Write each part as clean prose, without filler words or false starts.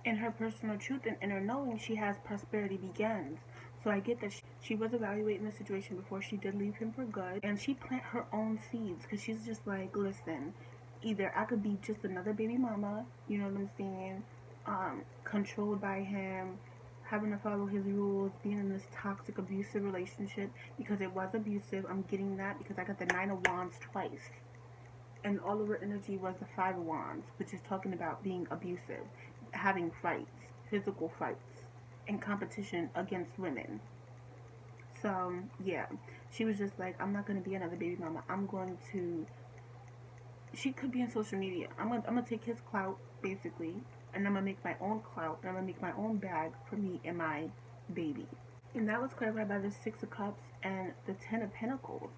In her personal truth and inner knowing, she has prosperity begins. So I get that she was evaluating the situation before she did leave him for good, and she planted her own seeds because she's just like, listen, either I could be just another baby mama, you know what I'm saying, controlled by him, having to follow his rules, being in this toxic, abusive relationship because it was abusive. I'm getting that because I got the Nine of Wands twice. And all of her energy was the Five of Wands, which is talking about being abusive, having fights, physical fights, and competition against women. So, yeah, she was just like, I'm not going to be another baby mama. I'm going to. She could be in social media. I'm gonna take his clout, basically, and I'm going to make my own clout, and I'm going to make my own bag for me and my baby. And that was clarified by the Six of Cups and the Ten of Pentacles.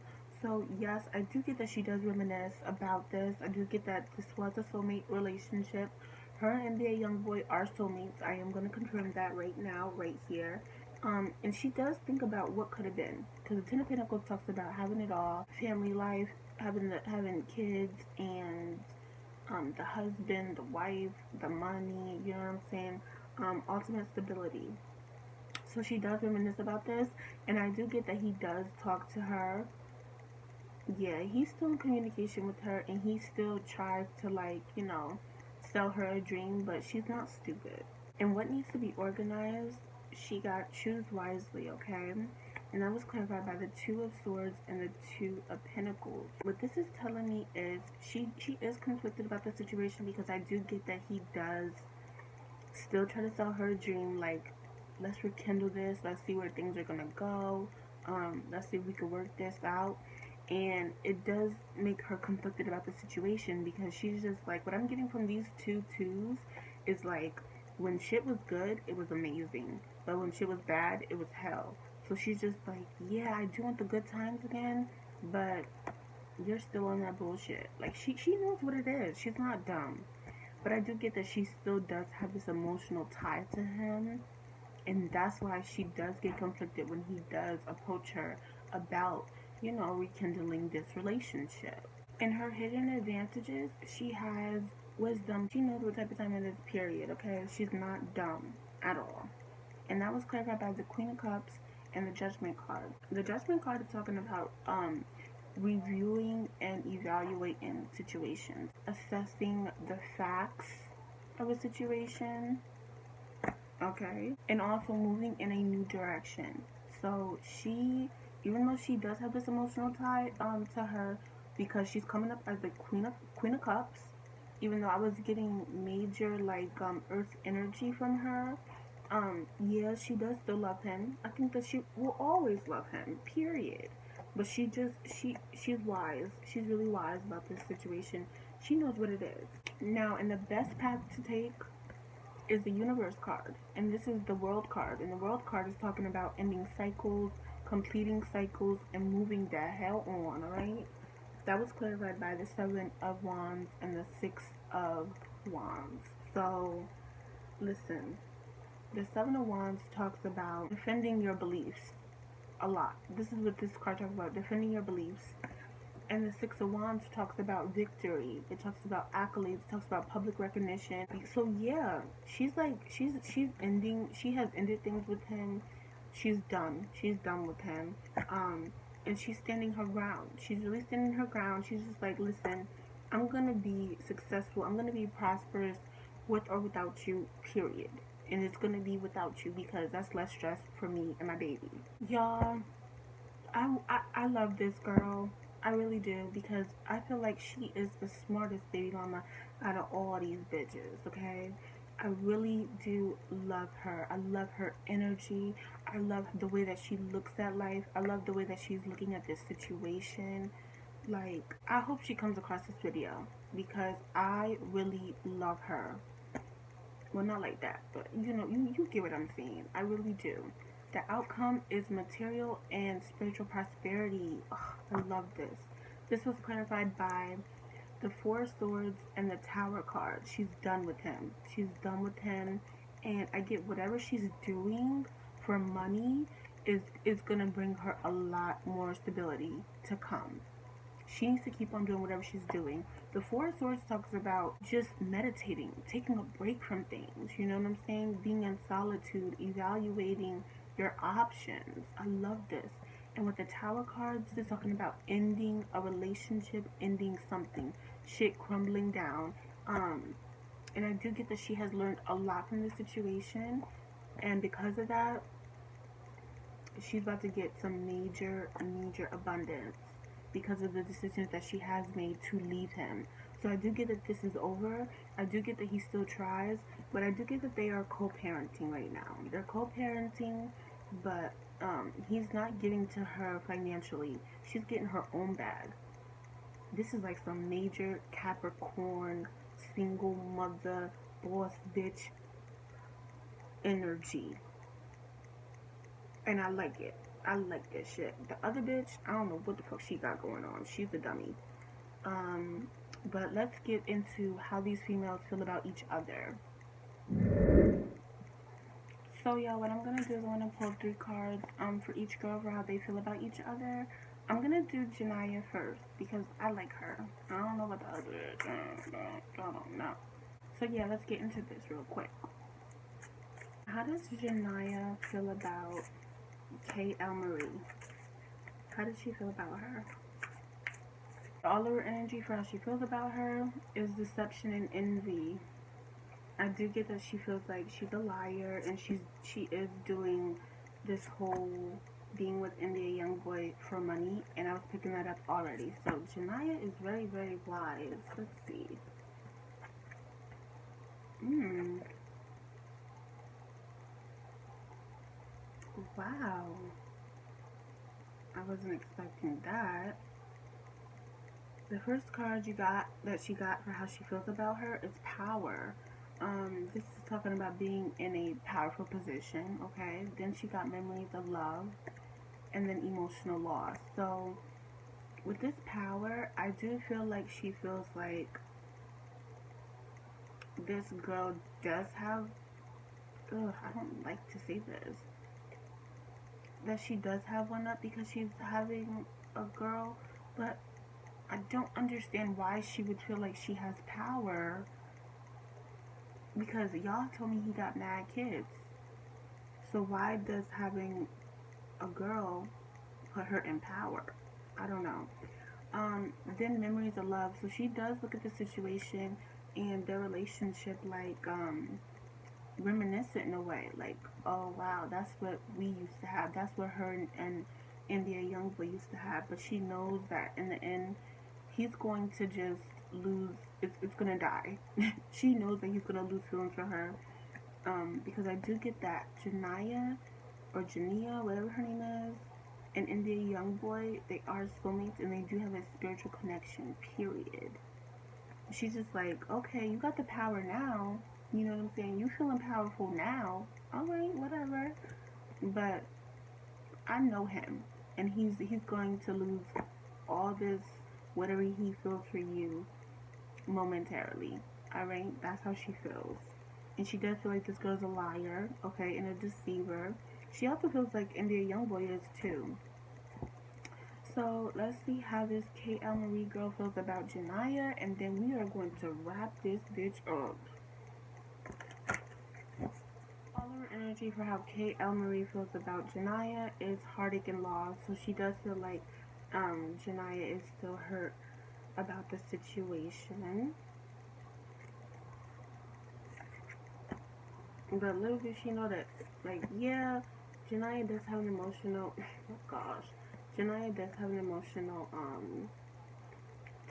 So yes, I do get that she does reminisce about this. I do get that this was a soulmate relationship. Her and NBA Youngboy are soulmates. I am going to confirm that right now, right here. And she does think about what could have been, because the Ten of Pentacles talks about having it all, family life, having kids, and the husband, the wife, the money. You know what I'm saying? Ultimate stability. So she does reminisce about this, and I do get that he does talk to her. Yeah, he's still in communication with her, and he still tries to, like, sell her a dream, but she's not stupid. And what needs to be organized, she got choose wisely, okay? And that was clarified by the Two of Swords and the Two of Pentacles. What this is telling me is she is conflicted about the situation, because I do get that he does still try to sell her a dream, like, let's rekindle this, let's see where things are gonna go, let's see if we can work this out. And it does make her conflicted about the situation, because she's just like, what I'm getting from these two twos is like, when shit was good, it was amazing, but when shit was bad, it was hell. So she's just like, yeah, I do want the good times again, but you're still on that bullshit. Like, she knows what it is. She's not dumb. But I do get that she still does have this emotional tie to him, and that's why she does get conflicted when he does approach her about, rekindling this relationship. In her hidden advantages, she has wisdom. She knows what type of time it is, period, okay? She's not dumb at all. And that was clarified by the Queen of Cups and the Judgment card. The Judgment card is talking about reviewing and evaluating situations, assessing the facts of a situation, okay, and also moving in a new direction. So she, even though she does have this emotional tie to her, because she's coming up as the Queen of Cups, even though I was getting major, like, earth energy from her, yeah, she does still love him. I think that she will always love him, period. But she's wise. She's really wise about this situation. She knows what it is. Now, and the best path to take is the Universe card. And this is the World card. And the World card is talking about ending cycles, completing cycles, and moving the hell on, alright? That was clarified by the Seven of Wands and the Six of Wands. So, listen. The Seven of Wands talks about defending your beliefs a lot. This is what this card talks about, defending your beliefs. And the Six of Wands talks about victory. It talks about accolades. It talks about public recognition. So yeah, she's ending. She has ended things with him. She's done. She's done with him. And she's standing her ground. She's really standing her ground. She's just like, listen, I'm gonna be successful. I'm gonna be prosperous with or without you. Period. And it's gonna be without you, because that's less stress for me and my baby. Y'all, I love this girl. I really do, because I feel like she is the smartest baby mama out of all these bitches, okay? I really do love her. I love her energy. I love the way that she looks at life. I love the way that she's looking at this situation. Like, I hope she comes across this video, because I really love her. Well, not like that, but you get what I'm saying. I really do. The outcome is material and spiritual prosperity. Ugh, I love this. This was clarified by the Four of Swords and the Tower card. She's done with him. She's done with him, and I get whatever she's doing for money is gonna bring her a lot more stability to come. She needs to keep on doing whatever she's doing. The Four of Swords talks about just meditating, taking a break from things. You know what I'm saying? Being in solitude, evaluating your options. I love this. And with the Tower cards, this is talking about ending a relationship, ending something, shit crumbling down. And I do get that she has learned a lot from this situation, and because of that, she's about to get some major, major abundance because of the decisions that she has made to leave him. So I do get that this is over. I do get that he still tries, but I do get that they are co-parenting right now. They're co-parenting, but he's not giving to her financially. She's getting her own bag. This is like some major Capricorn, single mother, boss bitch energy. And I like it. I like this shit. The other bitch, I don't know what the fuck she got going on. She's a dummy. But let's get into how these females feel about each other. So yeah, what I'm gonna do is I'm gonna pull 3 cards for each girl for how they feel about each other. I'm gonna do Jania first because I like her. I don't know about the other. I don't know. So yeah, let's get into this real quick. How does Jania feel about Kayylmarieee? How does she feel about her? All of her energy for how she feels about her is deception and envy. I do get that she feels like she's a liar, and she is doing this whole being with India Youngboy for money, and I was picking that up already. So Jania is very, very wise. Let's see. Wow. I wasn't expecting that. The first card you got that she got for how she feels about her is power. This is talking about being in a powerful position, okay? Then she got memories of love and then emotional loss. So with this power, I do feel like she feels like this girl does have, I don't like to say this, that she does have one up because she's having a girl, but I don't understand why she would feel like she has power, because y'all told me he got mad kids. So why does having a girl put her in power? I don't know. Then memories of love. So she does look at the situation and their relationship like reminiscent in a way. Like, oh wow, that's what we used to have. That's what her and India Youngboy used to have. But she knows that in the end, he's going to just lose. It's gonna die. She knows that he's gonna lose feelings for her. Because I do get that Jania or Jania, whatever her name is, and India Youngboy, they are soulmates and they do have a spiritual connection. Period. She's just like, okay, you got the power now. You know what I'm saying? You feeling powerful now. Alright, whatever. But I know him, and he's going to lose all this whatever he feels for you momentarily. Alright? That's how she feels. And she does feel like this girl's a liar, okay, and a deceiver. She also feels like India Youngboy is too. So let's see how this Kayylmarieee girl feels about Jania, and then we are going to wrap this bitch up. All of her energy for how Kayylmarieee feels about Jania is heartache and loss. So she does feel like Jania is still hurt about the situation. But little does she know that, like, yeah, Jania does have an emotional, oh gosh, Jania does have an emotional,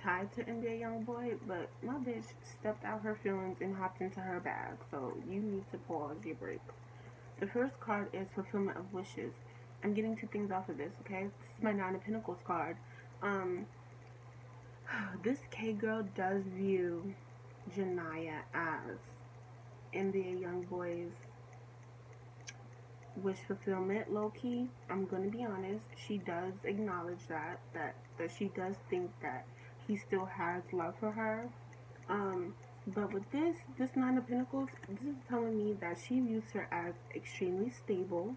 tie to India Youngboy, but my bitch stepped out her feelings and hopped into her bag, so you need to pause your brakes. The first card is fulfillment of wishes. I'm getting 2 things off of this, okay? This is my 9 of Pentacles card. This K-girl does view Jania as India Youngboy's wish fulfillment, low-key. I'm gonna be honest, she does acknowledge that she does think that he still has love for her. But with this 9 of Pentacles, this is telling me that she views her as extremely stable,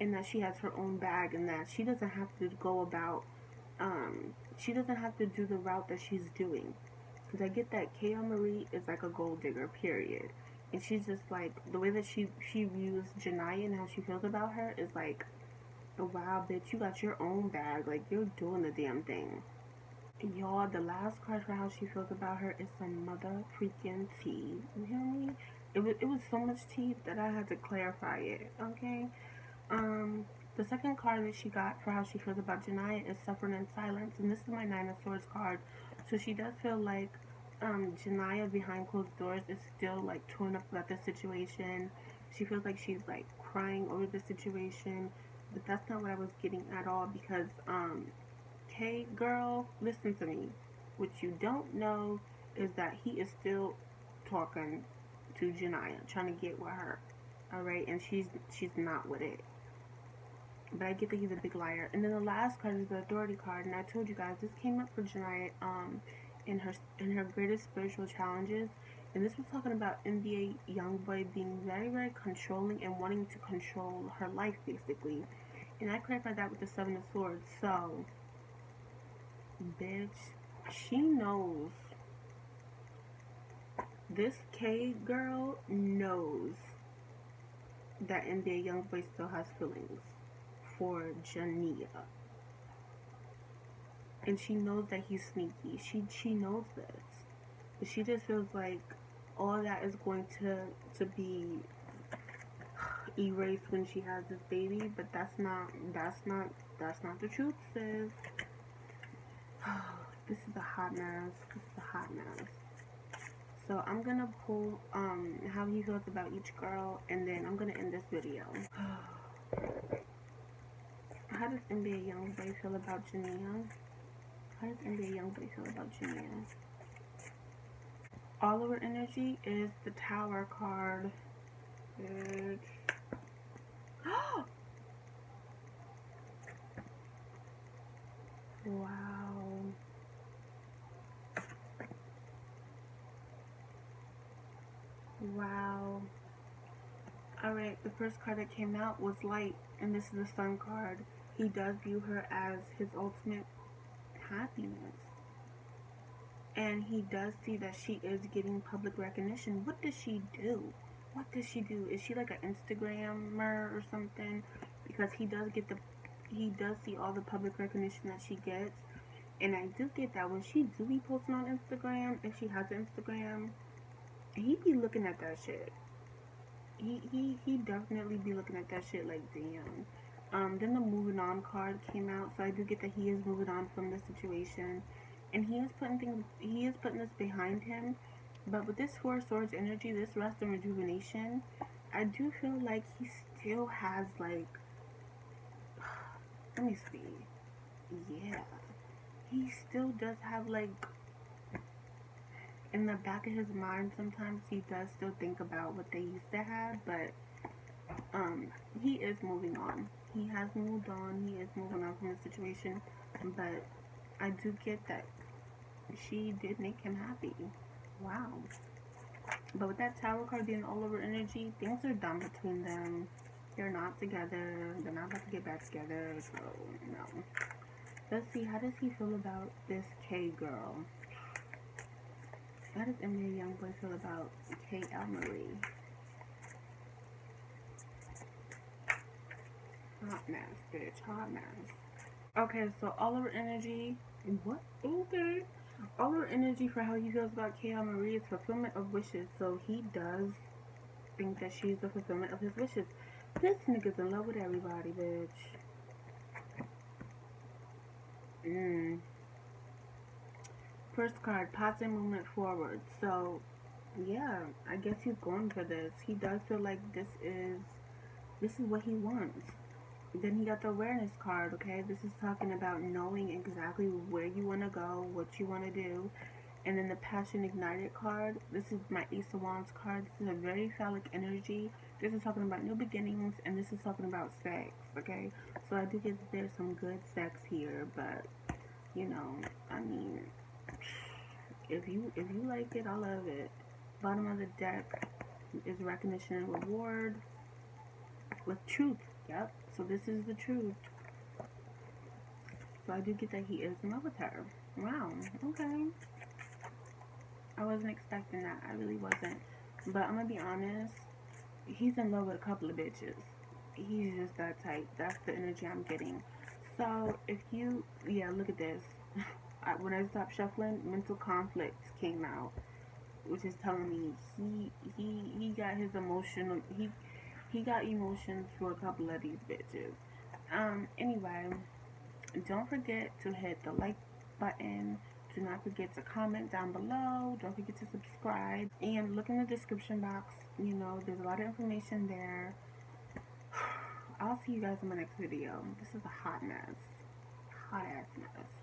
and that she has her own bag, and that she doesn't have to go about she doesn't have to do the route that she's doing. Because I get that Kayylmarieee is like a gold digger, period. And she's just like, the way that she views Jania and how she feels about her is like, oh, wow, bitch, you got your own bag. Like, you're doing the damn thing. Y'all, the last card for how she feels about her is some mother freaking tea. You hear me? It was so much tea that I had to clarify it, okay? The second card that she got for how she feels about Jania is Suffering in Silence, and this is my Nine of Swords card. So she does feel like Jania behind closed doors is still like torn up about the situation. She feels like she's like crying over the situation, but that's not what I was getting at all because K girl, listen to me. What you don't know is that he is still talking to Jania, trying to get with her. Alright, and she's not with it. But I get that he's a big liar. And then the last card is the Authority card, and I told you guys this came up for Jania in her greatest spiritual challenges. And this was talking about NBA Youngboy being very, very controlling and wanting to control her life basically. And I clarified that with the Seven of Swords. So bitch, she knows. This K girl knows that NBA Youngboy still has feelings for Jania. And she knows that he's sneaky. She knows this. But she just feels like all that is going to be erased when she has this baby, but that's not the truth, sis. This is a hot mess. This is a hot mess. So I'm gonna pull how he feels about each girl, and then I'm gonna end this video. How does NBA Youngboy feel about Jania? How does NBA Youngboy feel about Jania? All over energy is the Tower card. Bitch. Wow. Wow. Alright, the first card that came out was Light, and this is the Sun card. He does view her as his ultimate happiness. And he does see that she is getting public recognition. What does she do? What does she do? Is she like an Instagrammer or something? Because he does see all the public recognition that she gets. And I do get that when she do be posting on Instagram, if she has an Instagram, he be looking at that shit. He definitely be looking at that shit like, damn. Then the moving on card came out, so I do get that he is moving on from the situation, and he is putting this behind him. But with this Four Swords energy, this rest and rejuvenation, I do feel like he still has like, let me see, yeah, he still does have like, in the back of his mind, sometimes he does still think about what they used to have, but he is moving on. He has moved on. He is moving on from the situation, but I do get that she did make him happy. Wow. But with that Tower card being all over energy, things are done between them. They're not together. They're not about to get back together, so no. Let's see, how does he feel about this K girl? How does NBA Youngboy feel about Kayylmarieee? Hot mess, bitch. Hot mess. Okay, so all over energy. What? Okay. All over energy for how he feels about Kayylmarieee is fulfillment of wishes. So he does think that she's the fulfillment of his wishes. This nigga's in love with everybody, bitch. First card, positive movement forward. So, yeah, I guess he's going for this. He does feel like this is what he wants. Then he got the awareness card, okay? This is talking about knowing exactly where you want to go, what you want to do. And then the passion ignited card, this is my Ace of Wands card. This is a very phallic energy. This is talking about new beginnings, and this is talking about sex, okay? So I do get that there's some good sex here, but, you know, I mean, if you like it, I love it. Bottom of the deck is recognition and reward with truth. Yep. So this is the truth. So I do get that he is in love with her. Wow, okay. I wasn't expecting that. I really wasn't. But I'm gonna be honest, he's in love with a couple of bitches. He's just that type. That's the energy I'm getting. So if you, yeah, look at this. When I stopped shuffling, mental conflict came out, which is telling me he got his emotional he got emotions for a couple of these bitches. Anyway, don't forget to hit the like button. Do not forget to comment down below. Don't forget to subscribe and look in the description box. You know, there's a lot of information there. I'll see you guys in my next video. This is a hot mess. Hot ass mess.